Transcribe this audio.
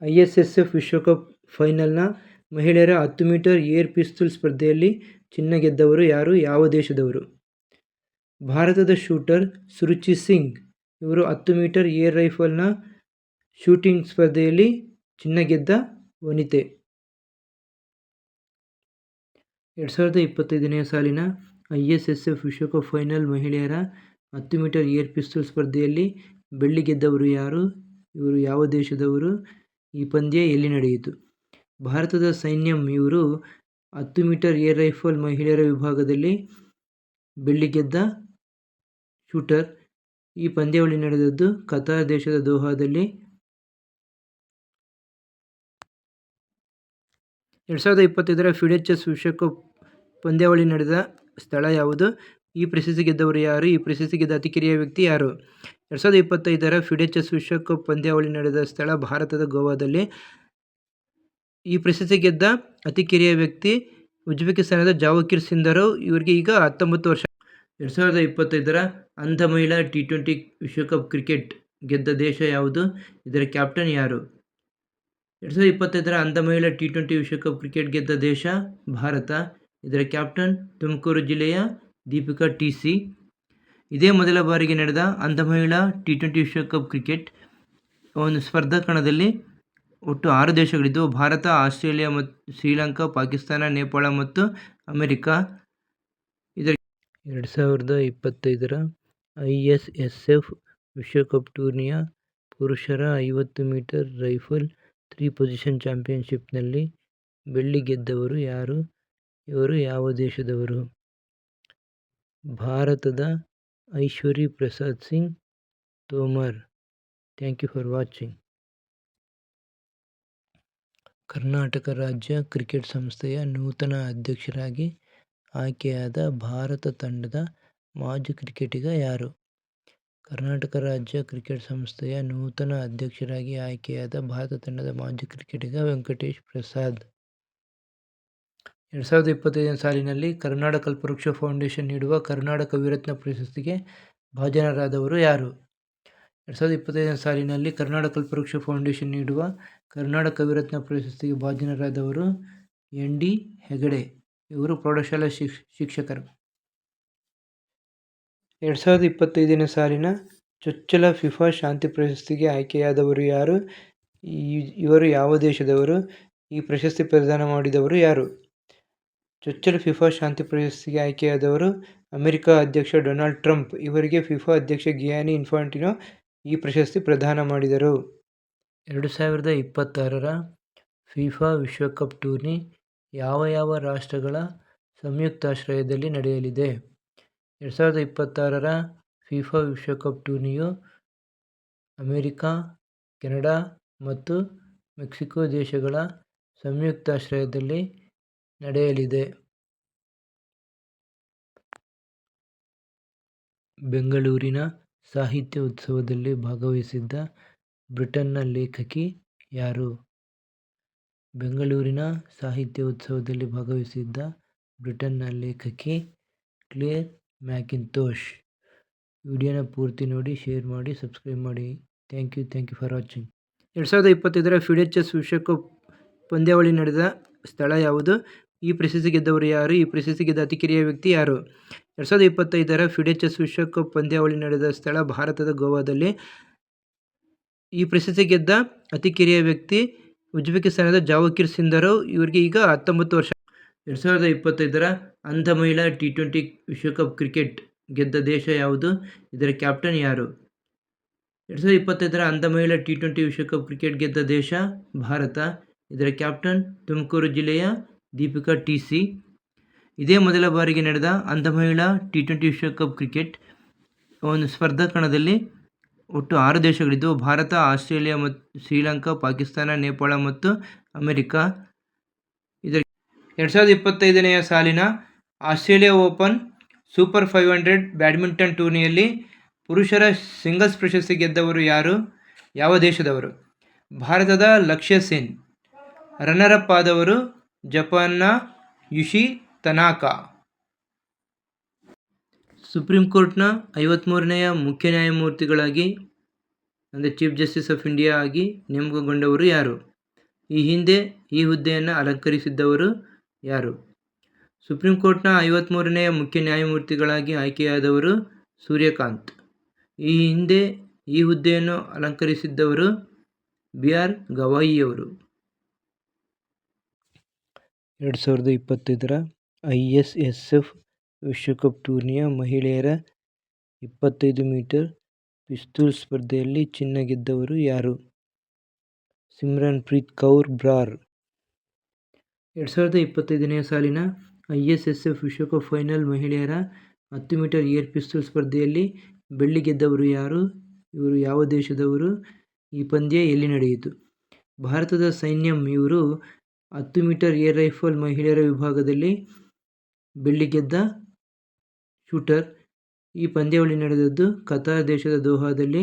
ISSF ವಿಶ್ವಕಪ್ ಫೈನಲ್ನ ಮಹಿಳೆಯರ 10 metre air ಪಿಸ್ತೂಲ್ ಸ್ಪರ್ಧೆಯಲ್ಲಿ ಚಿನ್ನ ಗೆದ್ದವರು ಯಾರು? ಯಾವ ದೇಶದವರು? ಭಾರತದ ಶೂಟರ್ ಸುರುಚಿ ಸಿಂಗ್ ಇವರು 10 ಮೀಟರ್ ಏರ್ ರೈಫಲ್ನ ಶೂಟಿಂಗ್ ಸ್ಪರ್ಧೆಯಲ್ಲಿ ಚಿನ್ನ ಗೆದ್ದ ವನಿತೆ. 2025ನೇ ಸಾಲಿನ ಐಎಸ್ಎಸ್ಎಫ್ ವಿಶ್ವಕಪ್ ಫೈನಲ್ ಮಹಿಳೆಯರ 10 ಮೀಟರ್ ಏರ್ ಪಿಸ್ತೂಲ್ ಸ್ಪರ್ಧೆಯಲ್ಲಿ ಬೆಳ್ಳಿ ಗೆದ್ದವರು ಯಾರು? ಇವರು ಯಾವ ದೇಶದವರು? ಈ ಪಂದ್ಯ ಎಲ್ಲಿ ನಡೆಯಿತು? ಭಾರತದ ಸೈನ್ಯಂ ಇವರು 10 ಮೀಟರ್ ಏರ್ ರೈಫಲ್ ಮಹಿಳೆಯರ ವಿಭಾಗದಲ್ಲಿ ಬೆಳ್ಳಿ ಗೆದ್ದ ಶೂಟರ್. ಈ ಪಂದ್ಯಾವಳಿ ನಡೆದದ್ದು ಕತಾರ್ ದೇಶದ ದೋಹಾದಲ್ಲಿ. 2025ರ ಫಿಡೆ ಚೆಸ್ ವಿಶ್ವಕಪ್ ಪಂದ್ಯಾವಳಿ ನಡೆದ ಸ್ಥಳ ಯಾವುದು? ಈ ಪ್ರಶಸ್ತಿ ಗೆದ್ದವರು ಯಾರು? ಈ ಪ್ರಶಸ್ತಿ ಗೆದ್ದ ಅತಿ ಕಿರಿಯ ವ್ಯಕ್ತಿ ಯಾರು? 2025ರ ಫಿಡೆ ಚೆಸ್ ವಿಶ್ವಕಪ್ ಪಂದ್ಯಾವಳಿ ನಡೆದ ಸ್ಥಳ ಭಾರತದ ಗೋವಾದಲ್ಲಿ. ಈ ಪ್ರಶಸ್ತಿ ಗೆದ್ದ ಅತಿ ಕಿರಿಯ ವ್ಯಕ್ತಿ ಉಜ್ಬೆಕಿಸ್ತಾನದ ಜಾವೋಖಿರ್ ಸಿಂಧರೋವ್. ಇವರಿಗೆ ಈಗ 19 ವರ್ಷ. 2025ರ ಅಂಧ ಮಹಿಳಾ ಟಿ20 ವಿಶ್ವಕಪ್ ಕ್ರಿಕೆಟ್ ಗೆದ್ದ ದೇಶ ಯಾವುದು? ಇದರ ಕ್ಯಾಪ್ಟನ್ ಯಾರು? 2025ರ ಅಂಧ ಮಹಿಳಾ ಟಿ20 ವಿಶ್ವಕಪ್ ಕ್ರಿಕೆಟ್ ಗೆದ್ದ ದೇಶ ಭಾರತ. ಇದರ ಕ್ಯಾಪ್ಟನ್ ತುಮಕೂರು ಜಿಲ್ಲೆಯ ದೀಪಿಕಾ ಟಿ.ಸಿ. ಇದೇ ಮೊದಲ ಬಾರಿಗೆ ನಡೆದ ಅಂಧ ಮಹಿಳಾ ಟಿ20 ವಿಶ್ವಕಪ್ ಕ್ರಿಕೆಟ್ ಒಂದು ಸ್ಪರ್ಧಾ ಕಣದಲ್ಲಿ ಒಟ್ಟು 6 ದೇಶಗಳಿದ್ದವು. ಭಾರತ, ಆಸ್ಟ್ರೇಲಿಯಾ, ಶ್ರೀಲಂಕಾ, ಪಾಕಿಸ್ತಾನ, ನೇಪಾಳ ಮತ್ತು ಅಮೆರಿಕ. 2025ರ ಐಎಸ್ಎಸ್ಎಫ್ ವಿಶ್ವಕಪ್ ಟೂರ್ನಿಯ ಪುರುಷರ 50 ಮೀಟರ್ ರೈಫಲ್ 3 ಪೊಸಿಷನ್ ಚಾಂಪಿಯನ್ಶಿಪ್ನಲ್ಲಿ ಬೆಳ್ಳಿ ಗೆದ್ದವರು ಯಾರು? ಇವರು ಯಾವ ದೇಶದವರು? ಭಾರತದ Aishwary Prasad Singh Tomar. Thank you for watching. Karnataka ರಾಜ್ಯ ಕ್ರಿಕೆಟ್ ಸಂಸ್ಥೆಯ ನೂತನ ಅಧ್ಯಕ್ಷರಾಗಿ ಆಯ್ಕೆಯಾದ ಭಾರತ ತಂಡದ ಮಾಜಿ ಕ್ರಿಕೆಟಿಗ ಯಾರು? ಕರ್ನಾಟಕ ರಾಜ್ಯ ಕ್ರಿಕೆಟ್ ಸಂಸ್ಥೆಯ ನೂತನ ಅಧ್ಯಕ್ಷರಾಗಿ ಆಯ್ಕೆಯಾದ ಭಾರತ ತಂಡದ ಮಾಜಿ ಕ್ರಿಕೆಟಿಗ ವೆಂಕಟೇಶ್ ಪ್ರಸಾದ್. 2025ನೇ ಸಾಲಿನಲ್ಲಿ ಕರುನಾಡ ಕಲ್ಪವೃಕ್ಷ ಫೌಂಡೇಶನ್ ನೀಡುವ ಕರುನಾಡ ಕವಿರತ್ನ ಪ್ರಶಸ್ತಿಗೆ ಭಾಜನರಾದವರು ಯಾರು? 2025ನೇ ಸಾಲಿನಲ್ಲಿ ಕರುನಾಡ ಕಲ್ಪವೃಕ್ಷ ಫೌಂಡೇಶನ್ ನೀಡುವ ಕರುನಾಡ ಕವಿರತ್ನ ಪ್ರಶಸ್ತಿಗೆ ಭಾಜನರಾದವರು ಎನ್. ಡಿ. ಹೆಗಡೆ. ಇವರು ಪ್ರೌಢಶಾಲಾ ಶಿಕ್ಷಕರು. 2025ನೇ ಸಾಲಿನ ಚೊಚ್ಚಲ ಫಿಫಾ ಶಾಂತಿ ಪ್ರಶಸ್ತಿಗೆ ಆಯ್ಕೆಯಾದವರು ಯಾರು? ಇವರು ಯಾವ ದೇಶದವರು? ಈ ಪ್ರಶಸ್ತಿ ಪ್ರದಾನ ಮಾಡಿದವರು ಯಾರು? ಚೊಚ್ಚಲ ಫಿಫಾ ಶಾಂತಿ ಪ್ರಶಸ್ತಿಗೆ ಆಯ್ಕೆಯಾದವರು ಅಮೆರಿಕ ಅಧ್ಯಕ್ಷ ಡೊನಾಲ್ಡ್ ಟ್ರಂಪ್. ಇವರಿಗೆ ಫಿಫಾ ಅಧ್ಯಕ್ಷ ಗಿಯಾನಿ ಇನ್ಫಾಂಟಿನೋ ಈ ಪ್ರಶಸ್ತಿ ಪ್ರದಾನ ಮಾಡಿದರು. 2026ರ ಫಿಫಾ ವಿಶ್ವಕಪ್ ಟೂರ್ನಿ ಯಾವ ರಾಷ್ಟ್ರಗಳ ಸಂಯುಕ್ತಾಶ್ರಯದಲ್ಲಿ ನಡೆಯಲಿದೆ? 2026ರ ಫಿಫಾ ವಿಶ್ವಕಪ್ ಟೂರ್ನಿಯು ಅಮೆರಿಕ, ಕೆನಡಾ ಮತ್ತು ಮೆಕ್ಸಿಕೋ ದೇಶಗಳ ಸಂಯುಕ್ತಾಶ್ರಯದಲ್ಲಿ ನಡೆಯಲಿದೆ. ಬೆಂಗಳೂರಿನ ಸಾಹಿತ್ಯ ಉತ್ಸವದಲ್ಲಿ ಭಾಗವಹಿಸಿದ್ದ ಬ್ರಿಟನ್ನ ಲೇಖಕಿ ಯಾರು? ಬೆಂಗಳೂರಿನ ಸಾಹಿತ್ಯ ಉತ್ಸವದಲ್ಲಿ ಭಾಗವಹಿಸಿದ್ದ ಬ್ರಿಟನ್ನ ಲೇಖಕಿ ಕ್ಲೇರ್ ಮ್ಯಾಕಿಂತೋಶ್. ವಿಡಿಯೋನ ಪೂರ್ತಿ ನೋಡಿ, ಶೇರ್ ಮಾಡಿ, ಸಬ್ಸ್ಕ್ರೈಬ್ ಮಾಡಿ. Thank you for watching. 2025ರ ಫಿಡೆ ಚೆಸ್ ವಿಶ್ವಕಪ್ ಪಂದ್ಯಾವಳಿ ನಡೆದ ಸ್ಥಳ ಯಾವುದು? ಈ ಪ್ರಶಸ್ತಿ ಗೆದ್ದವರು ಯಾರು? ಈ ಪ್ರಶಸ್ತಿ ಗೆದ್ದ ಅತಿ ಕಿರಿಯ ವ್ಯಕ್ತಿ ಯಾರು? 2025ರ ಫಿಡೆ ಚೆಸ್ ವಿಶ್ವಕಪ್ ಪಂದ್ಯಾವಳಿ ನಡೆದ ಸ್ಥಳ ಭಾರತದ ಗೋವಾದಲ್ಲಿ. ಈ ಪ್ರಶಸ್ತಿ ಗೆದ್ದ ಅತಿ ಕಿರಿಯ ವ್ಯಕ್ತಿ ಉಜ್ಬೆಕಿಸ್ತಾನದ ಜಾವೋಖಿರ್ ಸಿಂಧರೋವ್. ಇವರಿಗೆ ಈಗ 19 ವರ್ಷ. 2025ರ ಅಂಧ ಮಹಿಳಾ ಟಿ20 ವಿಶ್ವಕಪ್ ಕ್ರಿಕೆಟ್ ಗೆದ್ದ ದೇಶ ಯಾವುದು? ಇದರ ಕ್ಯಾಪ್ಟನ್ ಯಾರು? 2025ರ ಅಂಧ ಮಹಿಳಾ ಟಿ20 ವಿಶ್ವಕಪ್ ಕ್ರಿಕೆಟ್ ಗೆದ್ದ ದೇಶ ಭಾರತ. ಇದರ ಕ್ಯಾಪ್ಟನ್ ತುಮಕೂರು ಜಿಲ್ಲೆಯ ದೀಪಿಕಾ ಟಿ.ಸಿ. ಇದೇ ಮೊದಲ ಬಾರಿಗೆ ನಡೆದ ಅಂಧ ಮಹಿಳಾ ಟಿ20 ವಿಶ್ವಕಪ್ ಕ್ರಿಕೆಟ್ ಒಂದು ಸ್ಪರ್ಧಾ ಕಣದಲ್ಲಿ ಒಟ್ಟು 6 ದೇಶಗಳಿದ್ದವು. ಭಾರತ, ಆಸ್ಟ್ರೇಲಿಯಾ, ಶ್ರೀಲಂಕಾ, ಪಾಕಿಸ್ತಾನ, ನೇಪಾಳ ಮತ್ತು ಅಮೆರಿಕ. 2025ನೇ ಸಾಲಿನ ಆಸ್ಟ್ರೇಲಿಯಾ ಓಪನ್ ಸೂಪರ್ 500 ಬ್ಯಾಡ್ಮಿಂಟನ್ ಟೂರ್ನಿಯಲ್ಲಿ ಪುರುಷರ ಸಿಂಗಲ್ಸ್ ಪ್ರಶಸ್ತಿ ಗೆದ್ದವರು ಯಾರು? ಯಾವ ದೇಶದವರು? ಭಾರತದ ಲಕ್ಷ್ಯ ಸೆನ್. ರನ್ನರ್ ಅಪ್ ಆದವರು ಜಪಾನ್ನ ಯುಶಿ ತನಾಕಾ. ಸುಪ್ರೀಂ ಕೋರ್ಟ್ನ 53ನೇ ಮುಖ್ಯ ನ್ಯಾಯಮೂರ್ತಿಗಳಾಗಿ ಅಂದರೆ ಚೀಫ್ ಜಸ್ಟಿಸ್ ಆಫ್ ಇಂಡಿಯಾ ಆಗಿ ನೇಮಕಗೊಂಡವರು ಯಾರು? ಈ ಹಿಂದೆ ಈ ಹುದ್ದೆಯನ್ನು ಅಲಂಕರಿಸಿದ್ದವರು ಯಾರು? ಸುಪ್ರೀಂ ಕೋರ್ಟ್ನ 53ನೇ ಮುಖ್ಯ ನ್ಯಾಯಮೂರ್ತಿಗಳಾಗಿ ಆಯ್ಕೆಯಾದವರು ಸೂರ್ಯಕಾಂತ್. ಈ ಹಿಂದೆ ಈ ಹುದ್ದೆಯನ್ನು ಅಲಂಕರಿಸಿದ್ದವರು BR ಗವಾಯಿಯವರು. 2025ರ ISSF ವಿಶ್ವಕಪ್ ಟೂರ್ನಿಯ ಮಹಿಳೆಯರ 25 ಮೀಟರ್ ಪಿಸ್ತೂಲ್ ಸ್ಪರ್ಧೆಯಲ್ಲಿ ಚಿನ್ನ ಗೆದ್ದವರು ಯಾರು? ಸಿಮ್ರನ್ಪ್ರೀತ್ ಕೌರ್ ಬ್ರಾರ್. 2025ನೇ ಸಾಲಿನ ISSF ವಿಶ್ವಕಪ್ ಫೈನಲ್ ಮಹಿಳೆಯರ 10 ಮೀಟರ್ ಏರ್ ಪಿಸ್ತೂಲ್ ಸ್ಪರ್ಧೆಯಲ್ಲಿ ಬೆಳ್ಳಿ ಗೆದ್ದವರು ಯಾರು? ಇವರು ಯಾವ ದೇಶದವರು? ಈ ಪಂದ್ಯ ಎಲ್ಲಿ ನಡೆಯಿತು? ಭಾರತದ ಸೈನ್ಯಂ ಇವರು 10 ಮೀಟರ್ ಏರ್ ರೈಫಲ್ ಮಹಿಳೆಯರ ವಿಭಾಗದಲ್ಲಿ ಬೆಳ್ಳಿ ಗೆದ್ದ ಶೂಟರ್. ಈ ಪಂದ್ಯಾವಳಿ ನಡೆದದ್ದು ಕತಾರ್ ದೇಶದ ದೋಹಾದಲ್ಲಿ